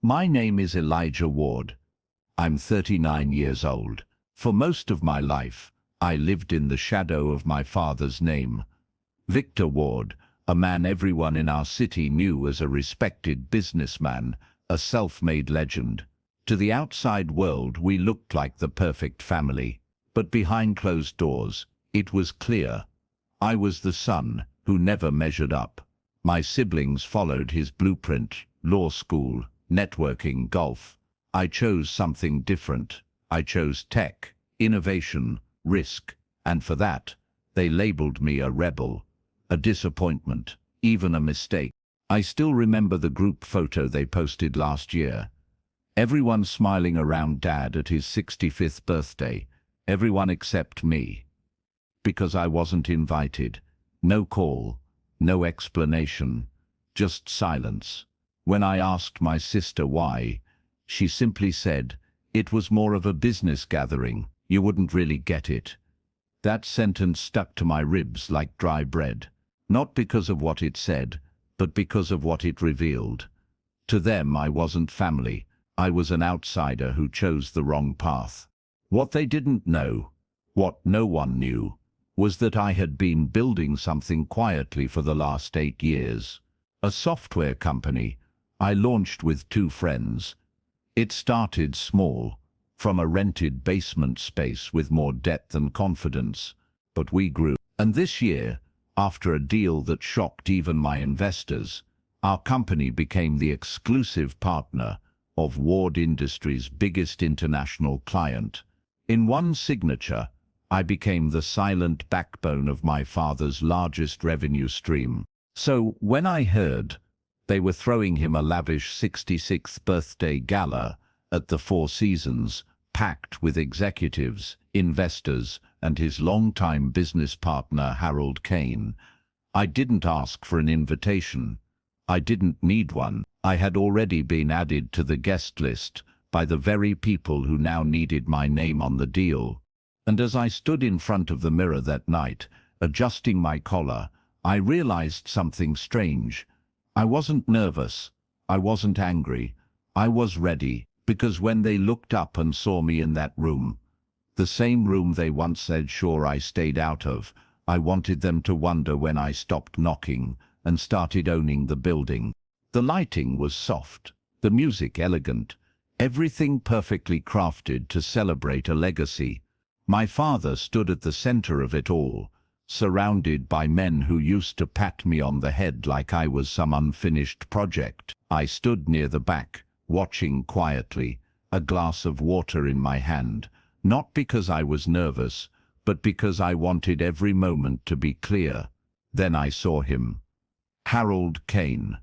My name is Elijah Ward. I'm 39 years old. For most of my life, I lived in the shadow of my father's name. Victor Ward, a man everyone in our city knew as a respected businessman, a self-made legend. To the outside world, we looked like the perfect family. But behind closed doors, it was clear. I was the son who never measured up. My siblings followed his blueprint: law school, networking, golf. I chose something different. I chose tech, innovation, risk, and for that, they labeled me a rebel, a disappointment, even a mistake. I still remember the group photo they posted last year. Everyone smiling around Dad at his 65th birthday, everyone except me. Because I wasn't invited. No call, no explanation, just silence. When I asked my sister why, she simply said, "It was more of a business gathering. You wouldn't really get it." That sentence stuck to my ribs like dry bread. Not because of what it said, but because of what it revealed. To them, I wasn't family. I was an outsider who chose the wrong path. What they didn't know, what no one knew, was that I had been building something quietly for the last 8 years. A software company I launched with 2 friends. It started small, from a rented basement space with more depth and confidence, but we grew. And this year, after a deal that shocked even my investors, our company became the exclusive partner of Ward Industries' biggest international client. In one signature, I became the silent backbone of my father's largest revenue stream. So when I heard they were throwing him a lavish 66th birthday gala at the Four Seasons, packed with executives, investors, and his longtime business partner Harold Kane, I didn't ask for an invitation. I didn't need one. I had already been added to the guest list by the very people who now needed my name on the deal. And as I stood in front of the mirror that night, adjusting my collar, I realized something strange. I wasn't nervous. I wasn't angry. I was ready, because when they looked up and saw me in that room, the same room they once said sure I stayed out of, I wanted them to wonder when I stopped knocking and started owning the building. The lighting was soft, the music elegant, everything perfectly crafted to celebrate a legacy. My father stood at the center of it all, surrounded by men who used to pat me on the head like I was some unfinished project. I stood near the back, watching quietly, a glass of water in my hand, not because I was nervous, but because I wanted every moment to be clear. Then I saw him. Harold Kane,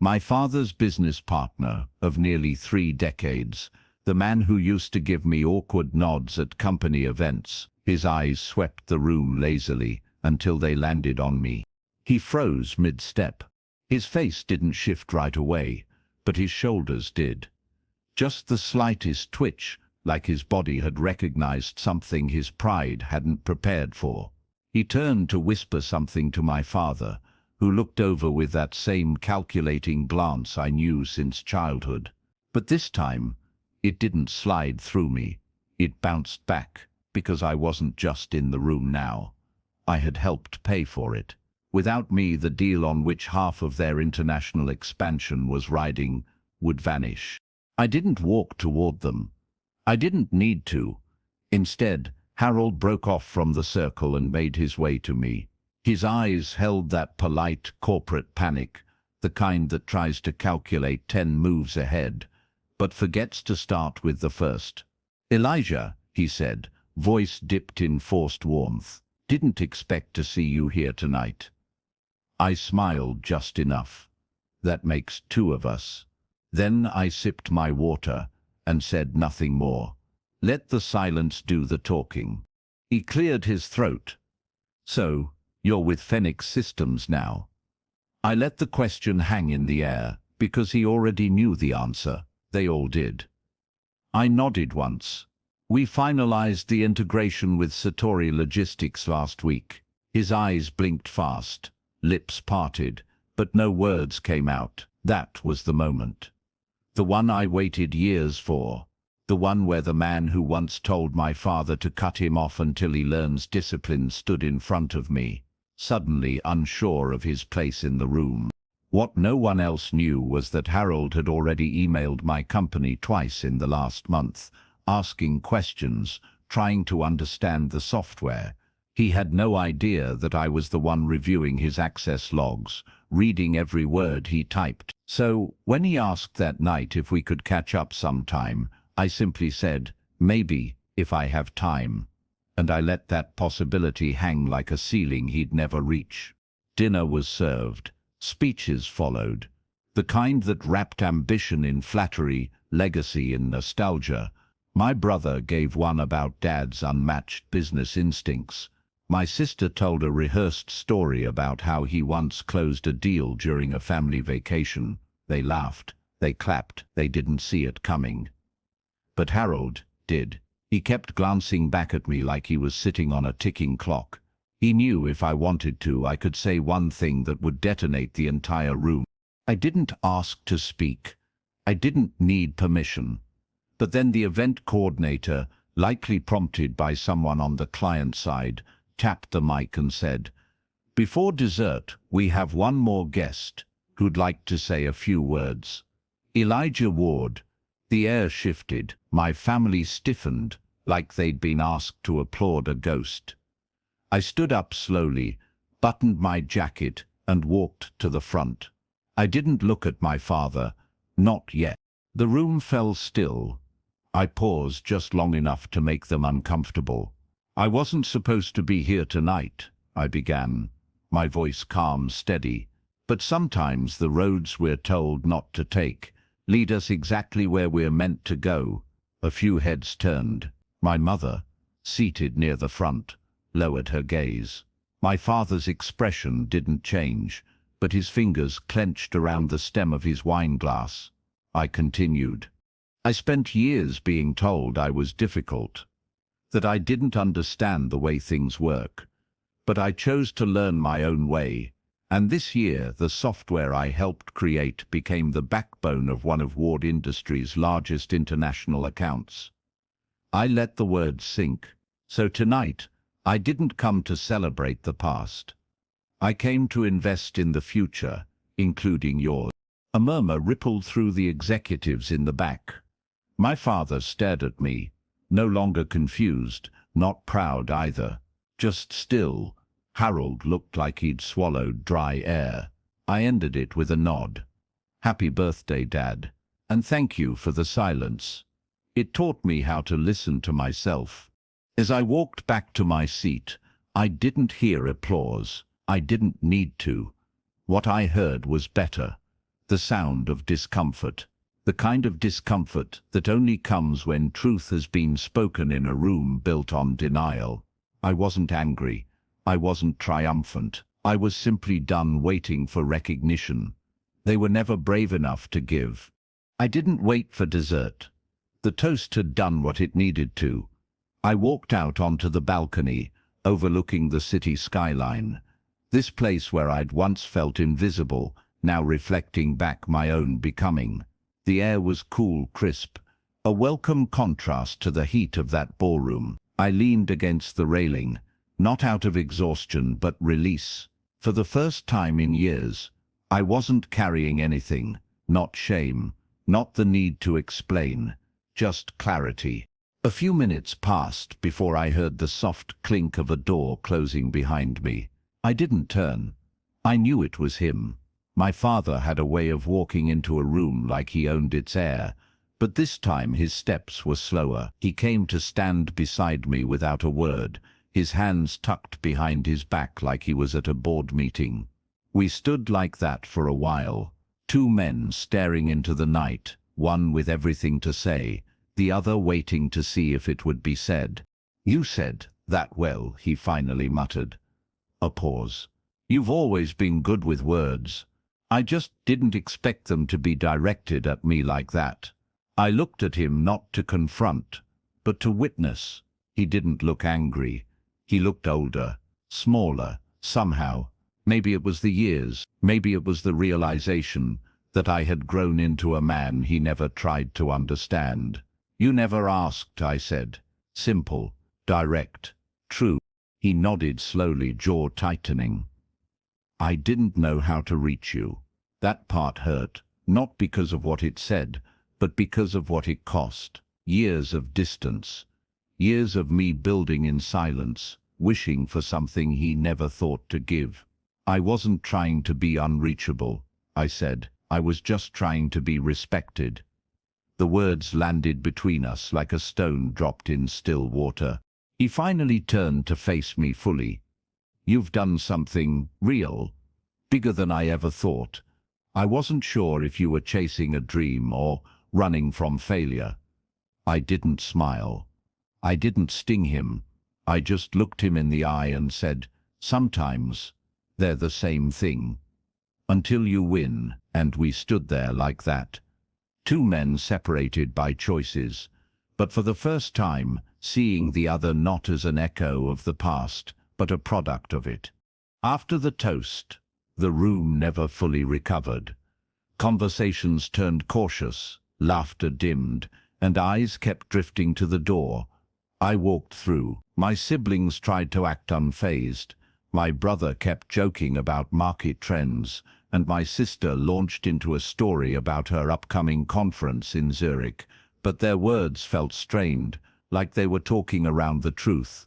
my father's business partner of nearly 3 decades, the man who used to give me awkward nods at company events. His eyes swept the room lazily until they landed on me. He froze mid-step. His face didn't shift right away, but his shoulders did. Just the slightest twitch, like his body had recognized something his pride hadn't prepared for. He turned to whisper something to my father, who looked over with that same calculating glance I knew since childhood. But this time, it didn't slide through me. It bounced back, because I wasn't just in the room now. I had helped pay for it. Without me, the deal on which half of their international expansion was riding would vanish. I didn't walk toward them. I didn't need to. Instead, Harold broke off from the circle and made his way to me. His eyes held that polite corporate panic, the kind that tries to calculate 10 moves ahead, but forgets to start with the first. "Elijah," he said, voice dipped in forced warmth, "didn't expect to see you here tonight." I smiled just enough. That makes 2 of us. Then I sipped my water and said nothing more. Let the silence do the talking. He cleared his throat. "So, you're with Phoenix Systems now?" I let the question hang in the air, because he already knew the answer. They all did. I nodded once. "We finalized the integration with Satori Logistics last week." His eyes blinked fast, lips parted, but no words came out. That was the moment. The one I waited years for. The one where the man who once told my father to cut him off until he learns discipline stood in front of me, suddenly unsure of his place in the room. What no one else knew was that Harold had already emailed my company twice in the last month, asking questions, trying to understand the software. He had no idea that I was the one reviewing his access logs, reading every word he typed. So, when he asked that night if we could catch up sometime, I simply said, maybe, if I have time. And I let that possibility hang like a ceiling he'd never reach. Dinner was served. Speeches followed. The kind that wrapped ambition in flattery, legacy in nostalgia. My brother gave one about Dad's unmatched business instincts. My sister told a rehearsed story about how he once closed a deal during a family vacation. They laughed, they clapped, they didn't see it coming. But Harold did. He kept glancing back at me like he was sitting on a ticking clock. He knew if I wanted to, I could say one thing that would detonate the entire room. I didn't ask to speak. I didn't need permission. But then the event coordinator, likely prompted by someone on the client side, tapped the mic and said, "Before dessert, we have one more guest who'd like to say a few words." Elijah Ward. The air shifted. My family stiffened, like they'd been asked to applaud a ghost. I stood up slowly, buttoned my jacket, and walked to the front. I didn't look at my father, not yet. The room fell still. I paused just long enough to make them uncomfortable. "I wasn't supposed to be here tonight," I began, my voice calm, steady. "But sometimes the roads we're told not to take lead us exactly where we're meant to go." A few heads turned. My mother, seated near the front, lowered her gaze. My father's expression didn't change, but his fingers clenched around the stem of his wine glass. I continued. "I spent years being told I was difficult, that I didn't understand the way things work. But I chose to learn my own way, and this year the software I helped create became the backbone of one of Ward Industries' largest international accounts." I let the words sink. So tonight, I didn't come to celebrate the past. I came to invest in the future, including yours. A murmur rippled through the executives in the back. My father stared at me, no longer confused, not proud either, just still. Harold looked like he'd swallowed dry air. I ended it with a nod. "Happy birthday, Dad, and thank you for the silence. It taught me how to listen to myself." As I walked back to my seat, I didn't hear applause. I didn't need to. What I heard was better. The sound of discomfort. The kind of discomfort that only comes when truth has been spoken in a room built on denial. I wasn't angry. I wasn't triumphant. I was simply done waiting for recognition. They were never brave enough to give. I didn't wait for dessert. The toast had done what it needed to. I walked out onto the balcony, overlooking the city skyline. This place where I'd once felt invisible, now reflecting back my own becoming. The air was cool, crisp, a welcome contrast to the heat of that ballroom. I leaned against the railing, not out of exhaustion but release. For the first time in years, I wasn't carrying anything, not shame, not the need to explain, just clarity. A few minutes passed before I heard the soft clink of a door closing behind me. I didn't turn. I knew it was him. My father had a way of walking into a room like he owned its air, but this time his steps were slower. He came to stand beside me without a word, his hands tucked behind his back like he was at a board meeting. We stood like that for a while, two men staring into the night, one with everything to say, the other waiting to see if it would be said. "You said that well," he finally muttered. A pause. "You've always been good with words. I just didn't expect them to be directed at me like that." I looked at him not to confront, but to witness. He didn't look angry. He looked older, smaller, somehow. Maybe it was the years, maybe it was the realization that I had grown into a man he never tried to understand. "You never asked," I said. Simple, direct, true. He nodded slowly, jaw tightening. "I didn't know how to reach you." That part hurt, not because of what it said, but because of what it cost. Years of distance. Years of me building in silence, wishing for something he never thought to give. "I wasn't trying to be unreachable," I said. "I was just trying to be respected." The words landed between us like a stone dropped in still water. He finally turned to face me fully. "You've done something real, bigger than I ever thought. I wasn't sure if you were chasing a dream or running from failure." I didn't smile. I didn't sting him. I just looked him in the eye and said, "Sometimes they're the same thing. Until you win." And we stood there like that. Two men separated by choices, but for the first time seeing the other not as an echo of the past, but a product of it. After the toast, the room never fully recovered. Conversations turned cautious, laughter dimmed, and eyes kept drifting to the door. I walked through. My siblings tried to act unfazed. My brother kept joking about market trends, and my sister launched into a story about her upcoming conference in Zurich, but their words felt strained, like they were talking around the truth.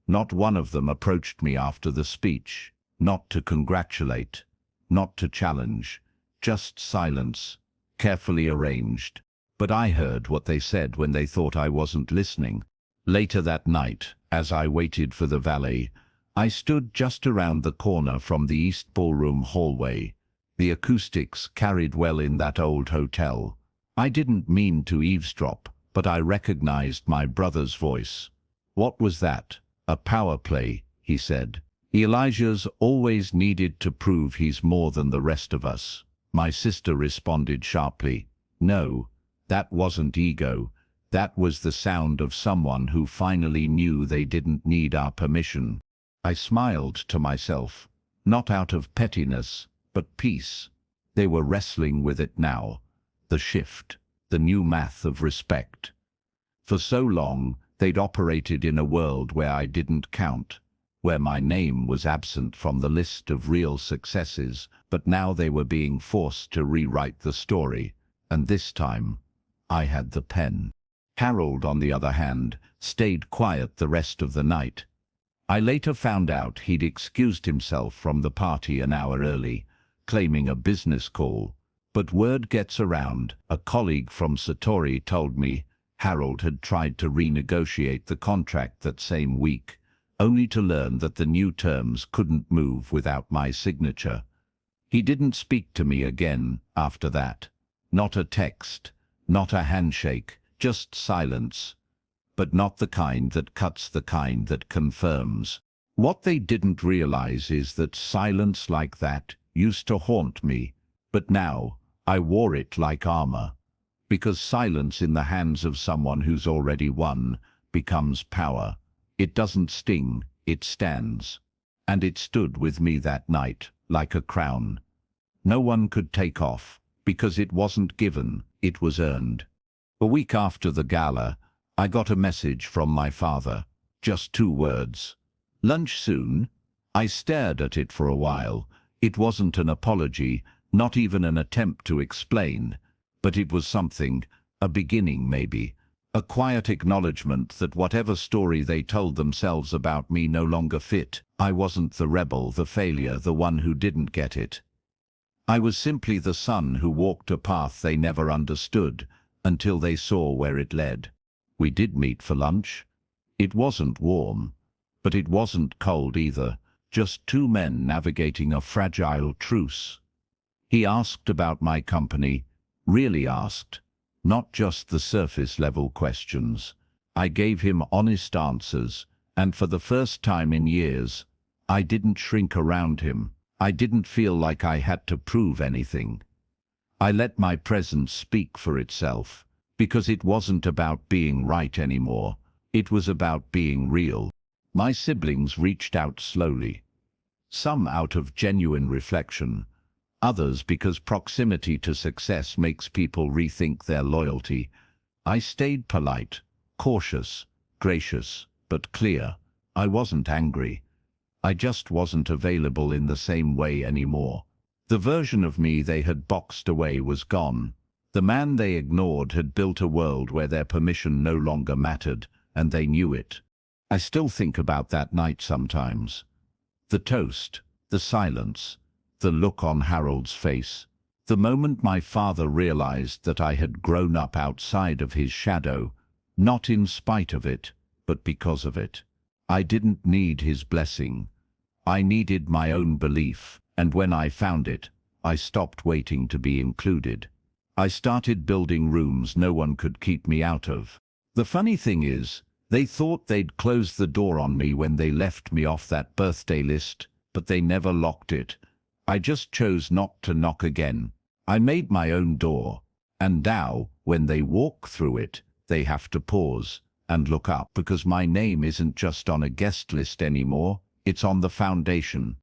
Not one of them approached me after the speech, not to congratulate, not to challenge, just silence, carefully arranged. But I heard what they said when they thought I wasn't listening. Later that night, as I waited for the valet, I stood just around the corner from the East Ballroom hallway. The acoustics carried well in that old hotel. I didn't mean to eavesdrop, but I recognized my brother's voice. "What was that? A power play," he said. "Elijah's always needed to prove he's more than the rest of us." My sister responded sharply, "No, that wasn't ego. That was the sound of someone who finally knew they didn't need our permission." I smiled to myself, not out of pettiness, but peace. They were wrestling with it now. The shift, the new math of respect. For so long, they'd operated in a world where I didn't count, where my name was absent from the list of real successes, but now they were being forced to rewrite the story, and this time, I had the pen. Harold, on the other hand, stayed quiet the rest of the night. I later found out he'd excused himself from the party an hour early, claiming a business call. But word gets around. A colleague from Satori told me Harold had tried to renegotiate the contract that same week, only to learn that the new terms couldn't move without my signature. He didn't speak to me again after that. Not a text, not a handshake, just silence. But not the kind that cuts, the kind that confirms. What they didn't realize is that silence like that used to haunt me, but now I wore it like armor. Because silence in the hands of someone who's already won becomes power. It doesn't sting, it stands. And it stood with me that night, like a crown. No one could take off, because it wasn't given, it was earned. A week after the gala, I got a message from my father. Just 2 words. "Lunch soon?" I stared at it for a while. It wasn't an apology, not even an attempt to explain. But it was something, a beginning maybe. A quiet acknowledgement that whatever story they told themselves about me no longer fit. I wasn't the rebel, the failure, the one who didn't get it. I was simply the son who walked a path they never understood, until they saw where it led. We did meet for lunch. It wasn't warm, but it wasn't cold either, just 2 men navigating a fragile truce. He asked about my company, really asked, not just the surface-level questions. I gave him honest answers, and for the first time in years, I didn't shrink around him. I didn't feel like I had to prove anything. I let my presence speak for itself, because it wasn't about being right anymore. It was about being real. My siblings reached out slowly. Some out of genuine reflection, Others because proximity to success makes people rethink their loyalty. I stayed polite, cautious, gracious, but clear. I wasn't angry. I just wasn't available in the same way anymore. The version of me they had boxed away was gone. The man they ignored had built a world where their permission no longer mattered, and they knew it. I still think about that night sometimes. The toast, the silence, the look on Harold's face. The moment my father realized that I had grown up outside of his shadow, not in spite of it, but because of it. I didn't need his blessing. I needed my own belief, and when I found it, I stopped waiting to be included. I started building rooms no one could keep me out of. The funny thing is, they thought they'd close the door on me when they left me off that birthday list, but they never locked it. I just chose not to knock again. I made my own door, and now, when they walk through it, they have to pause and look up because my name isn't just on a guest list anymore, it's on the foundation.